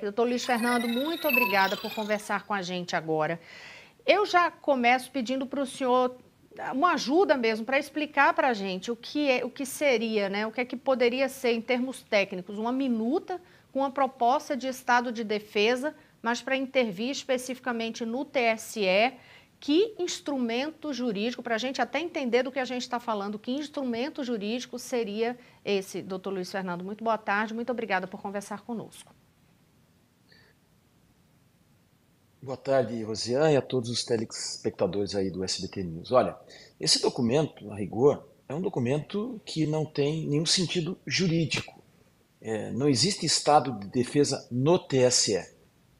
Doutor Luiz Fernando, muito obrigada por conversar com a gente agora. Eu já começo pedindo para o senhor uma ajuda mesmo para explicar para a gente o que seria, né? O que é que poderia ser em termos técnicos, uma minuta com uma proposta de estado de defesa, mas para intervir especificamente no TSE. Que instrumento jurídico, para a gente até entender do que a gente está falando, que instrumento jurídico seria esse, doutor Luiz Fernando? Muito boa tarde, muito obrigada por conversar conosco. Boa tarde, Rosiane, e a todos os telespectadores aí do SBT News. Olha, esse documento, a rigor, é um documento que não tem nenhum sentido jurídico. Não existe estado de defesa no TSE.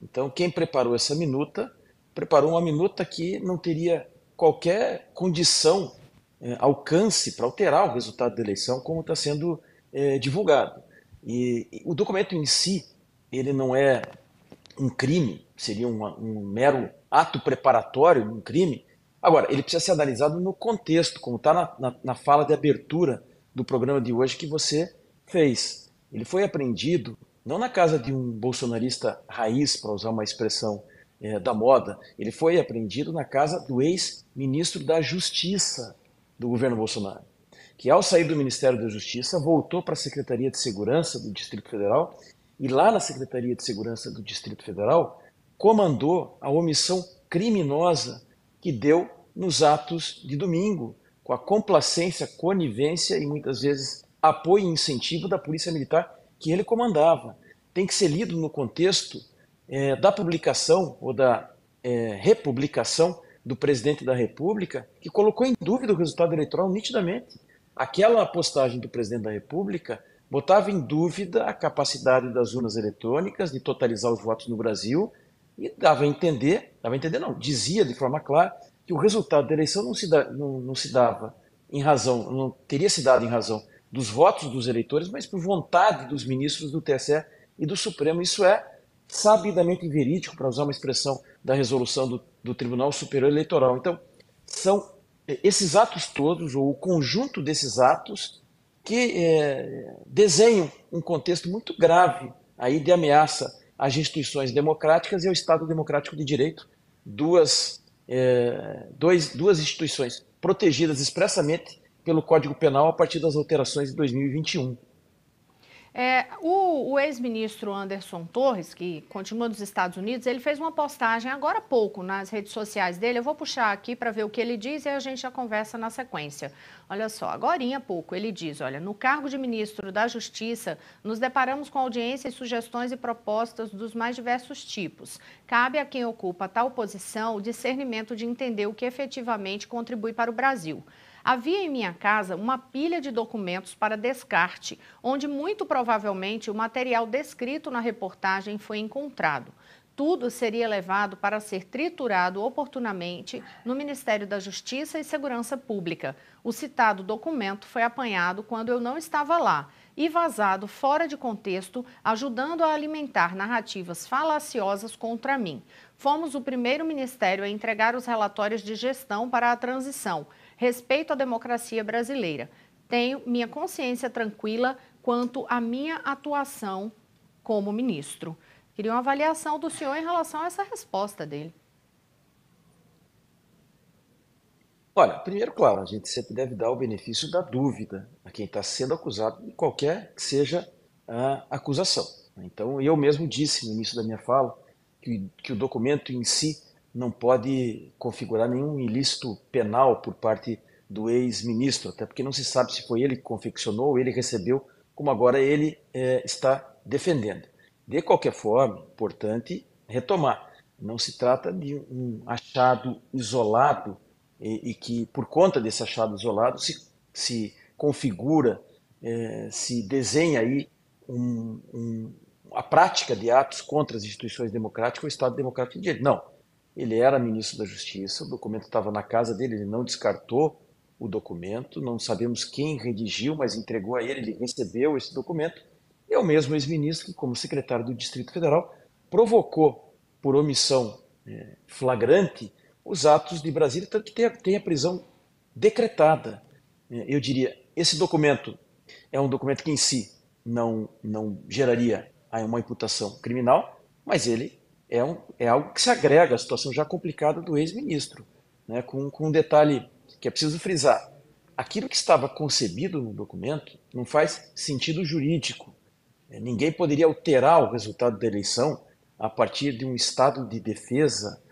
Então, quem preparou essa minuta, preparou uma minuta que não teria qualquer condição, alcance para alterar o resultado da eleição, como está sendo divulgado. E o documento em si, ele não é um crime, seria um mero ato preparatório de um crime. Agora, ele precisa ser analisado no contexto, como está na fala de abertura do programa de hoje que você fez. Ele foi apreendido não na casa de um bolsonarista raiz, para usar uma expressão da moda, ele foi apreendido na casa do ex-ministro da Justiça do governo Bolsonaro, que ao sair do Ministério da Justiça voltou para a Secretaria de Segurança do Distrito Federal e lá na Secretaria de Segurança do Distrito Federal comandou a omissão criminosa que deu nos atos de domingo, com a complacência, conivência e muitas vezes apoio e incentivo da Polícia Militar que ele comandava. Tem que ser lido no contexto da publicação ou da republicação do presidente da República, que colocou em dúvida o resultado eleitoral nitidamente. Aquela postagem do presidente da República botava em dúvida a capacidade das urnas eletrônicas de totalizar os votos no Brasil e dava a entender não, dizia de forma clara que o resultado da eleição não se dava em razão, não teria se dado em razão dos votos dos eleitores, mas por vontade dos ministros do TSE e do Supremo. Isso é sabidamente verídico, para usar uma expressão da resolução do Tribunal Superior Eleitoral. Então, são esses atos todos, ou o conjunto desses atos, que desenham um contexto muito grave aí de ameaça às instituições democráticas e ao Estado Democrático de Direito, duas instituições protegidas expressamente pelo Código Penal a partir das alterações de 2021. O ex-ministro Anderson Torres, que continua nos Estados Unidos, ele fez uma postagem agora há pouco nas redes sociais dele. Eu vou puxar aqui para ver o que ele diz e a gente já conversa na sequência. Olha só, agorinha há pouco ele diz, olha, no cargo de ministro da Justiça, nos deparamos com audiências, sugestões e propostas dos mais diversos tipos. Cabe a quem ocupa tal posição o discernimento de entender o que efetivamente contribui para o Brasil. Havia em minha casa uma pilha de documentos para descarte, onde muito provavelmente o material descrito na reportagem foi encontrado. Tudo seria levado para ser triturado oportunamente no Ministério da Justiça e Segurança Pública. O citado documento foi apanhado quando eu não estava lá e vazado fora de contexto, ajudando a alimentar narrativas falaciosas contra mim. Fomos o primeiro ministério a entregar os relatórios de gestão para a transição. Respeito à democracia brasileira. Tenho minha consciência tranquila quanto à minha atuação como ministro. Queria uma avaliação do senhor em relação a essa resposta dele. Olha, primeiro, claro, a gente sempre deve dar o benefício da dúvida a quem está sendo acusado de qualquer que seja a acusação. Então, eu mesmo disse no início da minha fala que o documento em si não pode configurar nenhum ilícito penal por parte do ex-ministro, até porque não se sabe se foi ele que confeccionou ou ele recebeu, como agora ele está defendendo. De qualquer forma, importante retomar. Não se trata de um achado isolado e que, por conta desse achado isolado, se configura, se desenha aí a prática de atos contra as instituições democráticas ou o Estado Democrático de Direito. Não. Ele era ministro da Justiça, o documento estava na casa dele, ele não descartou o documento, não sabemos quem redigiu, mas entregou a ele, ele recebeu esse documento. É o mesmo ex-ministro que, como secretário do Distrito Federal, provocou, por omissão flagrante, os atos de Brasília, tanto que tem a prisão decretada. Eu diria, esse documento é um documento que em si não geraria uma imputação criminal, mas ele é algo que se agrega à situação já complicada do ex-ministro, né? Com um detalhe que é preciso frisar. Aquilo que estava concebido no documento não faz sentido jurídico. Ninguém poderia alterar o resultado da eleição a partir de um estado de defesa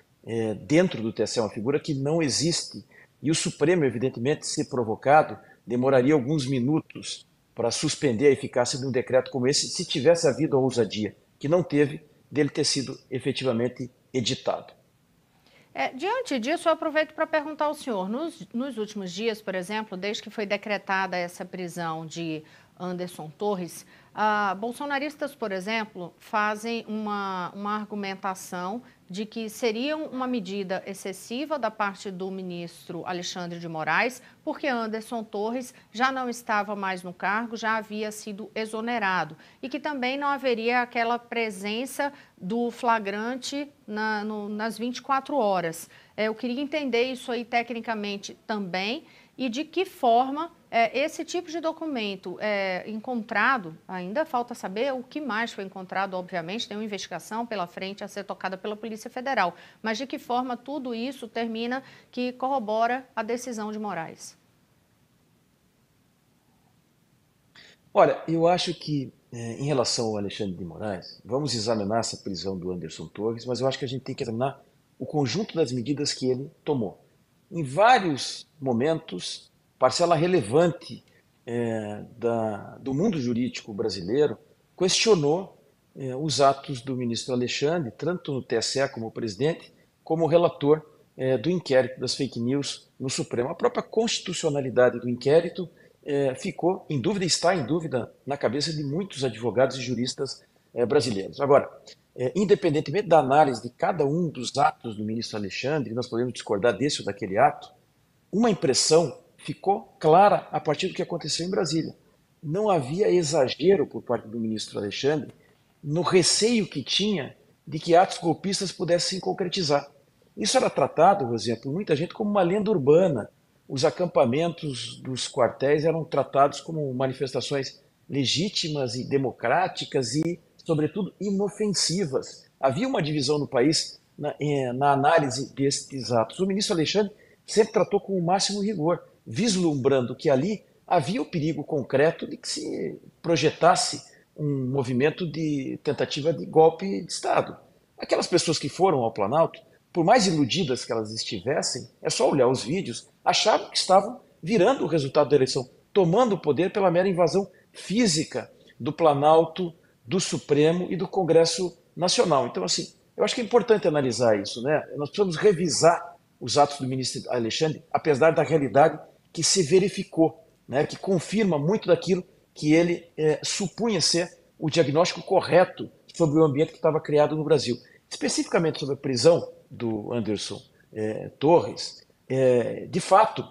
dentro do TSE, uma figura que não existe. E o Supremo, evidentemente, se provocado, demoraria alguns minutos para suspender a eficácia de um decreto como esse, se tivesse havido a ousadia, que não teve, dele ter sido efetivamente editado. Diante disso, eu aproveito para perguntar ao senhor, nos últimos dias, por exemplo, desde que foi decretada essa prisão de Anderson Torres, bolsonaristas, por exemplo, fazem uma argumentação de que seria uma medida excessiva da parte do ministro Alexandre de Moraes, porque Anderson Torres já não estava mais no cargo, já havia sido exonerado, e que também não haveria aquela presença do flagrante nas 24 horas. Eu queria entender isso aí tecnicamente também e de que forma esse tipo de documento encontrado, ainda falta saber o que mais foi encontrado, obviamente, tem uma investigação pela frente a ser tocada pela Polícia Federal, mas de que forma tudo isso termina que corrobora a decisão de Moraes? Olha, eu acho que, em relação ao Alexandre de Moraes, vamos examinar essa prisão do Anderson Torres, mas eu acho que a gente tem que examinar o conjunto das medidas que ele tomou. Em vários momentos, parcela relevante do mundo jurídico brasileiro questionou os atos do ministro Alexandre, tanto no TSE como presidente, como relator do inquérito das fake news no Supremo. A própria constitucionalidade do inquérito ficou em dúvida, está em dúvida na cabeça de muitos advogados e juristas brasileiros. Agora, independentemente da análise de cada um dos atos do ministro Alexandre, nós podemos discordar desse ou daquele ato, uma impressão ficou clara a partir do que aconteceu em Brasília. Não havia exagero por parte do ministro Alexandre no receio que tinha de que atos golpistas pudessem se concretizar. Isso era tratado, Rosinha, por muita gente como uma lenda urbana. Os acampamentos dos quartéis eram tratados como manifestações legítimas e democráticas e, sobretudo, inofensivas. Havia uma divisão no país na análise destes atos. O ministro Alexandre sempre tratou com o máximo rigor, vislumbrando que ali havia o perigo concreto de que se projetasse um movimento de tentativa de golpe de Estado. Aquelas pessoas que foram ao Planalto, por mais iludidas que elas estivessem, é só olhar os vídeos, achavam que estavam virando o resultado da eleição, tomando o poder pela mera invasão física do Planalto, do Supremo e do Congresso Nacional. Então, assim, eu acho que é importante analisar isso, né? Nós precisamos revisar os atos do ministro Alexandre, apesar da realidade que se verificou, né? Que confirma muito daquilo que ele supunha ser o diagnóstico correto sobre o ambiente que estava criado no Brasil. Especificamente sobre a prisão do Anderson Torres, de fato,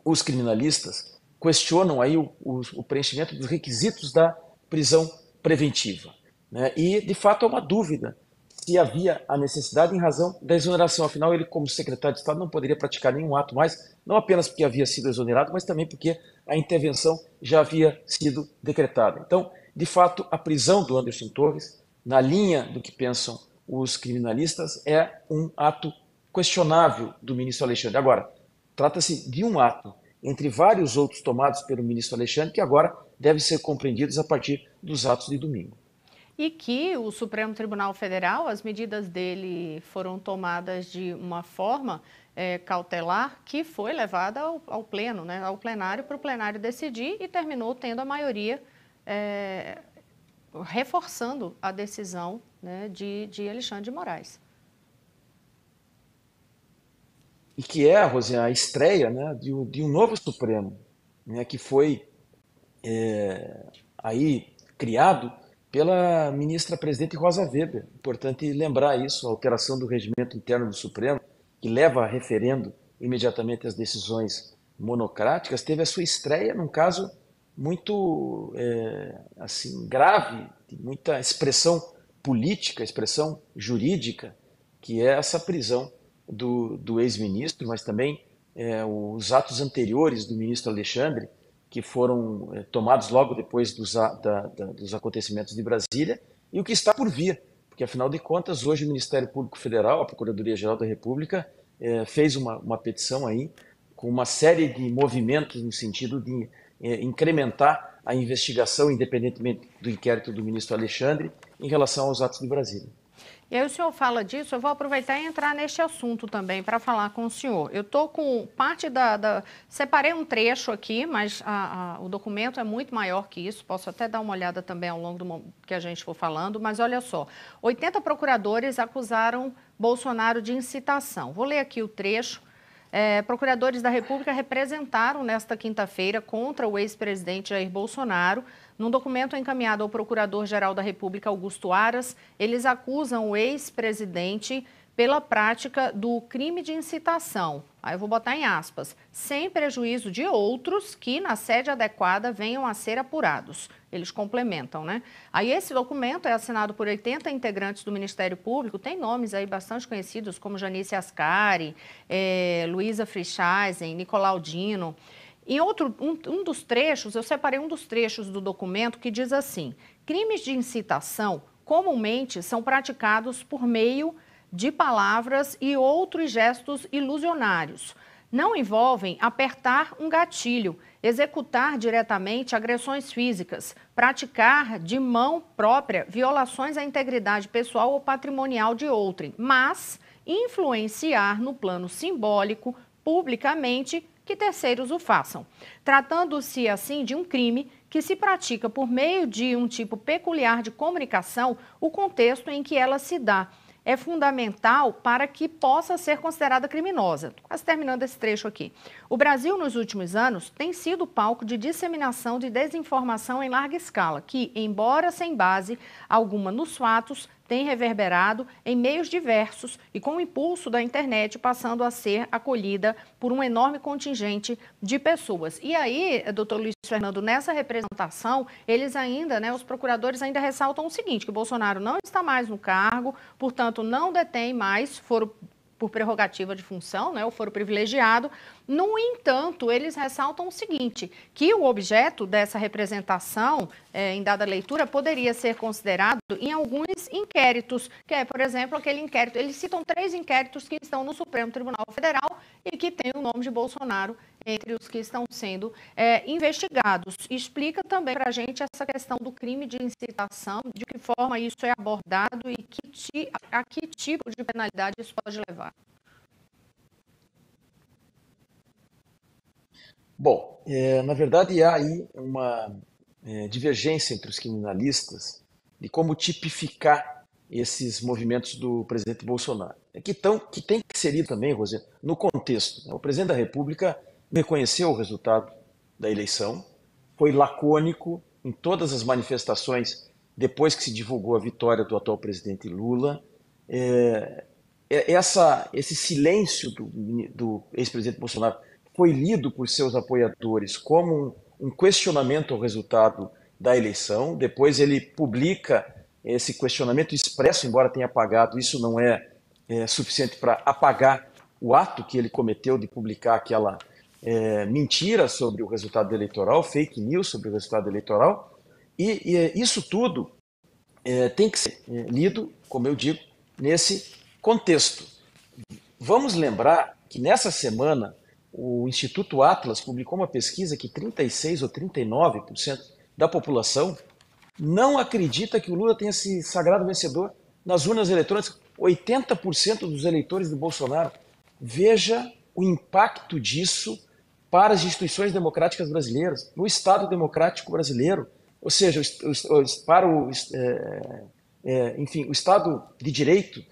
os criminalistas questionam aí o preenchimento dos requisitos da prisão preventiva, né? E, de fato, há uma dúvida se havia a necessidade em razão da exoneração. Afinal, ele, como secretário de Estado, não poderia praticar nenhum ato mais, não apenas porque havia sido exonerado, mas também porque a intervenção já havia sido decretada. Então, de fato, a prisão do Anderson Torres, na linha do que pensam os criminalistas, é um ato questionável do ministro Alexandre. Agora, trata-se de um ato entre vários outros tomados pelo ministro Alexandre, que agora devem ser compreendidos a partir dos atos de domingo. E que o Supremo Tribunal Federal, as medidas dele foram tomadas de uma forma cautelar que foi levada ao pleno, né, ao plenário, para o plenário decidir e terminou tendo a maioria reforçando a decisão, né, de Alexandre de Moraes. E que é, Rosinha, a estreia, né, de um novo Supremo, né, que foi aí criado pela ministra presidente Rosa Weber. Importante lembrar isso, a alteração do regimento interno do Supremo, que leva a referendo imediatamente as decisões monocráticas, teve a sua estreia num caso muito assim grave, de muita expressão política, expressão jurídica, que é essa prisão do ex-ministro, mas também os atos anteriores do ministro Alexandre, que foram tomados logo depois dos acontecimentos de Brasília, e o que está por vir, porque afinal de contas, hoje o Ministério Público Federal, a Procuradoria-Geral da República, fez uma petição aí com uma série de movimentos no sentido de incrementar a investigação, independentemente do inquérito do ministro Alexandre, em relação aos atos de Brasília. E aí o senhor fala disso, eu vou aproveitar e entrar neste assunto também para falar com o senhor. Eu estou com parte Separei um trecho aqui, mas o documento é muito maior que isso, posso até dar uma olhada também ao longo do que a gente for falando, mas olha só, 80 procuradores acusaram Bolsonaro de incitação. Vou ler aqui o trecho. Procuradores da República representaram nesta quinta-feira contra o ex-presidente Jair Bolsonaro. Num documento encaminhado ao Procurador-Geral da República, Augusto Aras, eles acusam o ex-presidente pela prática do crime de incitação, aí eu vou botar em aspas, sem prejuízo de outros que, na sede adequada, venham a ser apurados. Eles complementam, né? Aí esse documento é assinado por 80 integrantes do Ministério Público, tem nomes aí bastante conhecidos, como Janice Ascari, Luísa Frischhaisen, Nicolau Dino. Em um dos trechos, eu separei um dos trechos do documento que diz assim: crimes de incitação comumente são praticados por meio de palavras e outros gestos ilusionários. Não envolvem apertar um gatilho, executar diretamente agressões físicas, praticar de mão própria violações à integridade pessoal ou patrimonial de outrem, mas influenciar no plano simbólico, publicamente, que terceiros o façam. Tratando-se, assim, de um crime que se pratica por meio de um tipo peculiar de comunicação, o contexto em que ela se dá é fundamental para que possa ser considerada criminosa. Quase terminando esse trecho aqui. O Brasil, nos últimos anos, tem sido palco de disseminação de desinformação em larga escala, que, embora sem base alguma nos fatos, tem reverberado em meios diversos e com o impulso da internet passando a ser acolhida por um enorme contingente de pessoas. E aí, doutor Luiz Fernando, nessa representação, eles ainda, os procuradores ainda ressaltam o seguinte, que o Bolsonaro não está mais no cargo, portanto, não detém mais foro por prerrogativa de função, o foro privilegiado. No entanto, eles ressaltam o seguinte, que o objeto dessa representação, em dada leitura, poderia ser considerado em alguns inquéritos, que é, por exemplo, aquele inquérito, eles citam 3 inquéritos que estão no Supremo Tribunal Federal e que tem o nome de Bolsonaro entre os que estão sendo investigados. Explica também para a gente essa questão do crime de incitação, de que forma isso é abordado e a que tipo de penalidade isso pode levar. Bom, na verdade há aí uma divergência entre os criminalistas de como tipificar esses movimentos do presidente Bolsonaro. Que tem que ser também, Rosê, no contexto. O presidente da República reconheceu o resultado da eleição, foi lacônico em todas as manifestações depois que se divulgou a vitória do atual presidente Lula. Esse silêncio do ex-presidente Bolsonaro foi lido por seus apoiadores como um questionamento ao resultado da eleição. Depois ele publica esse questionamento expresso, embora tenha apagado, isso não é suficiente para apagar o ato que ele cometeu de publicar aquela mentira sobre o resultado eleitoral, fake news sobre o resultado eleitoral. E isso tudo tem que ser lido, como eu digo, nesse contexto. Vamos lembrar que nessa semana o Instituto Atlas publicou uma pesquisa que 36% ou 39% da população não acredita que o Lula tenha se sagrado vencedor nas urnas eletrônicas. 80% dos eleitores do Bolsonaro. Veja o impacto disso para as instituições democráticas brasileiras, no Estado democrático brasileiro, ou seja, para o Estado de Direito.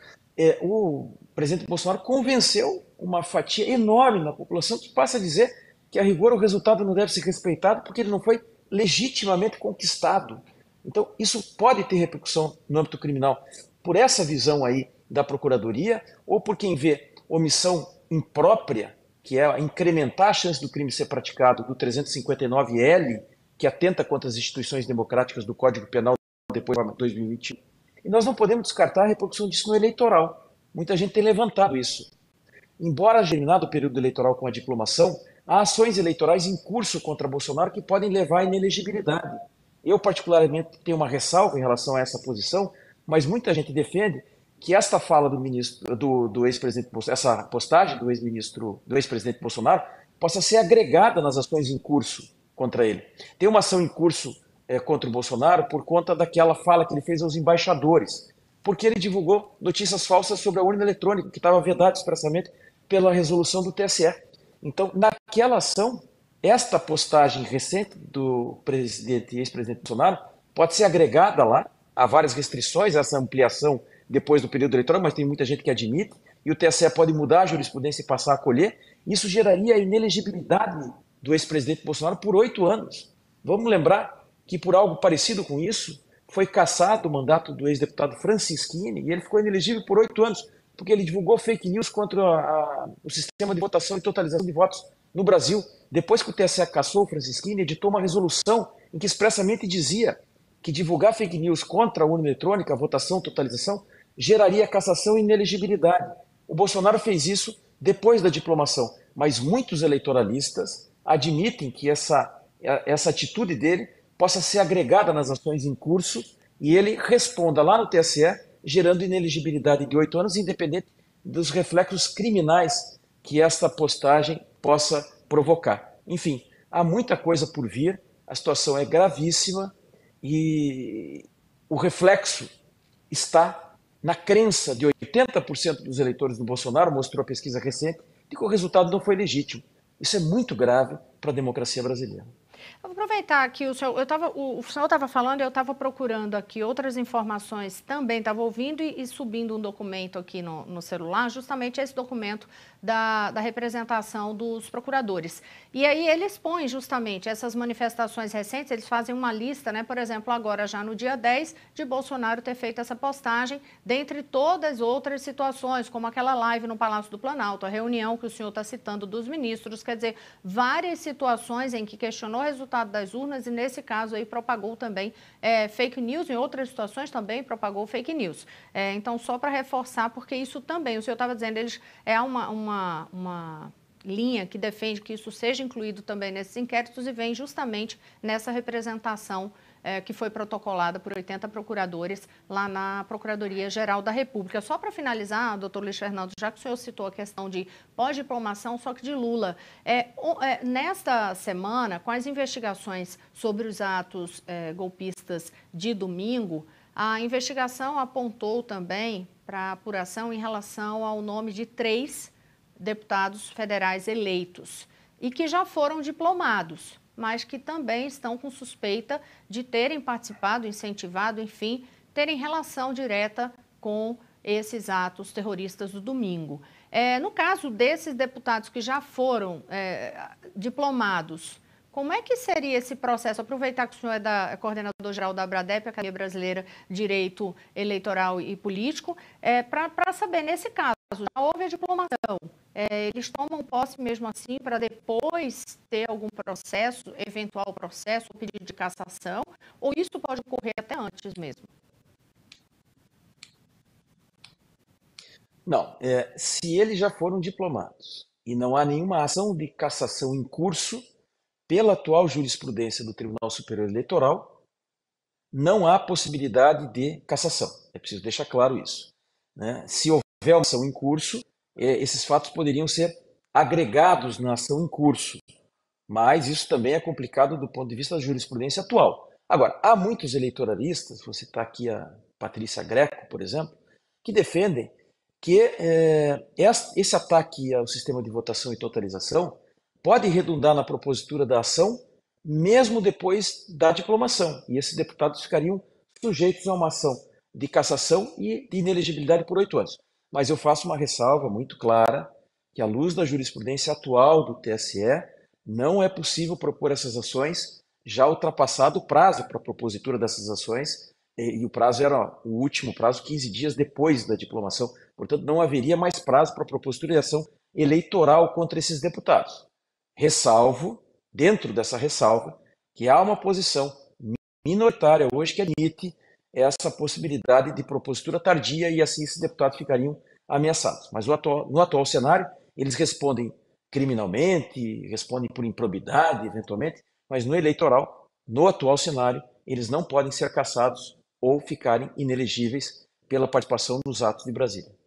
O presidente Bolsonaro convenceu uma fatia enorme da população que passa a dizer que, a rigor, o resultado não deve ser respeitado porque ele não foi legitimamente conquistado. Então, isso pode ter repercussão no âmbito criminal por essa visão aí da Procuradoria ou por quem vê omissão imprópria, que é incrementar a chance do crime ser praticado, do 359L, que atenta contra as instituições democráticas do Código Penal depois de 2021. E nós não podemos descartar a repercussão disso no eleitoral. Muita gente tem levantado isso. Embora terminado o período eleitoral com a diplomação, há ações eleitorais em curso contra Bolsonaro que podem levar à inelegibilidade. Eu, particularmente, tenho uma ressalva em relação a essa posição, Mas muita gente defende que esta fala do ministro, do ex-presidente, essa postagem do ex-ministro, do ex-presidente Bolsonaro, possa ser agregada nas ações em curso contra ele. Tem uma ação em curso contra o Bolsonaro por conta daquela fala que ele fez aos embaixadores, porque ele divulgou notícias falsas sobre a urna eletrônica, que estava vedada expressamente pela resolução do TSE. Então, naquela ação, esta postagem recente do ex-presidente Bolsonaro pode ser agregada lá. Há várias restrições a essa ampliação depois do período eleitoral, mas tem muita gente que admite, e o TSE pode mudar a jurisprudência e passar a acolher. Isso geraria a inelegibilidade do ex-presidente Bolsonaro por 8 anos. Vamos lembrar que por algo parecido com isso, foi cassado o mandato do ex-deputado Francisquini, e ele ficou inelegível por 8 anos, porque ele divulgou fake news contra o sistema de votação e totalização de votos no Brasil. Depois que o TSE cassou o Francisquini, editou uma resolução em que expressamente dizia que divulgar fake news contra a urna eletrônica, a votação, totalização, geraria cassação e inelegibilidade. O Bolsonaro fez isso depois da diplomação, mas muitos eleitoralistas admitem que essa atitude dele possa ser agregada nas ações em curso e ele responda lá no TSE, gerando inelegibilidade de 8 anos, independente dos reflexos criminais que esta postagem possa provocar. Enfim, há muita coisa por vir, a situação é gravíssima e o reflexo está na crença de 80% dos eleitores do Bolsonaro, mostrou a pesquisa recente, de que o resultado não foi legítimo. Isso é muito grave para a democracia brasileira. Eu vou aproveitar que o senhor estava falando, eu estava procurando aqui outras informações também, estava ouvindo e subindo um documento aqui no celular, justamente esse documento da representação dos procuradores. E aí eles põem justamente essas manifestações recentes, eles fazem uma lista, né? Por exemplo, agora já no dia 10, de Bolsonaro ter feito essa postagem, dentre todas as outras situações, como aquela live no Palácio do Planalto, a reunião que o senhor está citando dos ministros, quer dizer, várias situações em que questionou o resultado das urnas e, nesse caso, aí propagou também fake news, em outras situações também propagou fake news. Então, só para reforçar, porque isso também, o senhor estava dizendo, eles uma linha que defende que isso seja incluído também nesses inquéritos e vem justamente nessa representação que foi protocolada por 80 procuradores lá na Procuradoria-Geral da República. Só para finalizar, doutor Luiz Fernando, já que o senhor citou a questão de pós-diplomação, só que de Lula, nesta semana, com as investigações sobre os atos golpistas de domingo, a investigação apontou também para apuração em relação ao nome de 3 deputados federais eleitos e que já foram diplomados, mas que também estão com suspeita de terem participado, incentivado, enfim, terem relação direta com esses atos terroristas do domingo. No caso desses deputados que já foram diplomados, como é que seria esse processo? Aproveitar que o senhor é coordenador-geral da Abradep, Academia Brasileira de Direito Eleitoral e Político, para saber, nesse caso, já houve a diplomação, eles tomam posse mesmo assim para depois ter algum processo, eventual processo, pedido de cassação, ou isso pode ocorrer até antes mesmo? Não, se eles já foram diplomados e não há nenhuma ação de cassação em curso, pela atual jurisprudência do Tribunal Superior Eleitoral, não há possibilidade de cassação. É preciso deixar claro isso, né? Se houver uma ação em curso, esses fatos poderiam ser agregados na ação em curso, mas isso também é complicado do ponto de vista da jurisprudência atual. Agora, há muitos eleitoralistas, vou citar aqui a Patrícia Greco, por exemplo, que defendem que esse ataque ao sistema de votação e totalização pode redundar na propositura da ação, mesmo depois da diplomação. E esses deputados ficariam sujeitos a uma ação de cassação e de inelegibilidade por 8 anos. Mas eu faço uma ressalva muito clara, que à luz da jurisprudência atual do TSE, não é possível propor essas ações, já ultrapassado o prazo para a propositura dessas ações, e o prazo era o último prazo, 15 dias depois da diplomação. Portanto, não haveria mais prazo para a propositura de ação eleitoral contra esses deputados. Ressalvo, dentro dessa ressalva, que há uma posição minoritária hoje que admite essa possibilidade de propositura tardia e assim esses deputados ficariam ameaçados. Mas no atual cenário, eles respondem criminalmente, respondem por improbidade, eventualmente, mas no eleitoral, no atual cenário, eles não podem ser cassados ou ficarem inelegíveis pela participação nos atos de Brasília.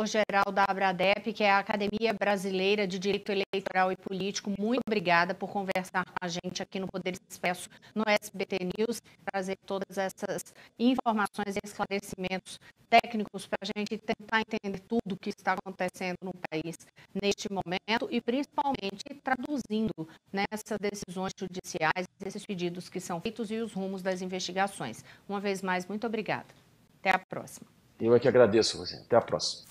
Geral da ABRADEP, que é a Academia Brasileira de Direito Eleitoral e Político, muito obrigada por conversar com a gente aqui no Poder Expresso, no SBT News, trazer todas essas informações e esclarecimentos técnicos para a gente tentar entender tudo o que está acontecendo no país neste momento e principalmente traduzindo nessas decisões judiciais, esses pedidos que são feitos e os rumos das investigações. Uma vez mais, muito obrigada. Até a próxima. Eu é que agradeço você. Até a próxima.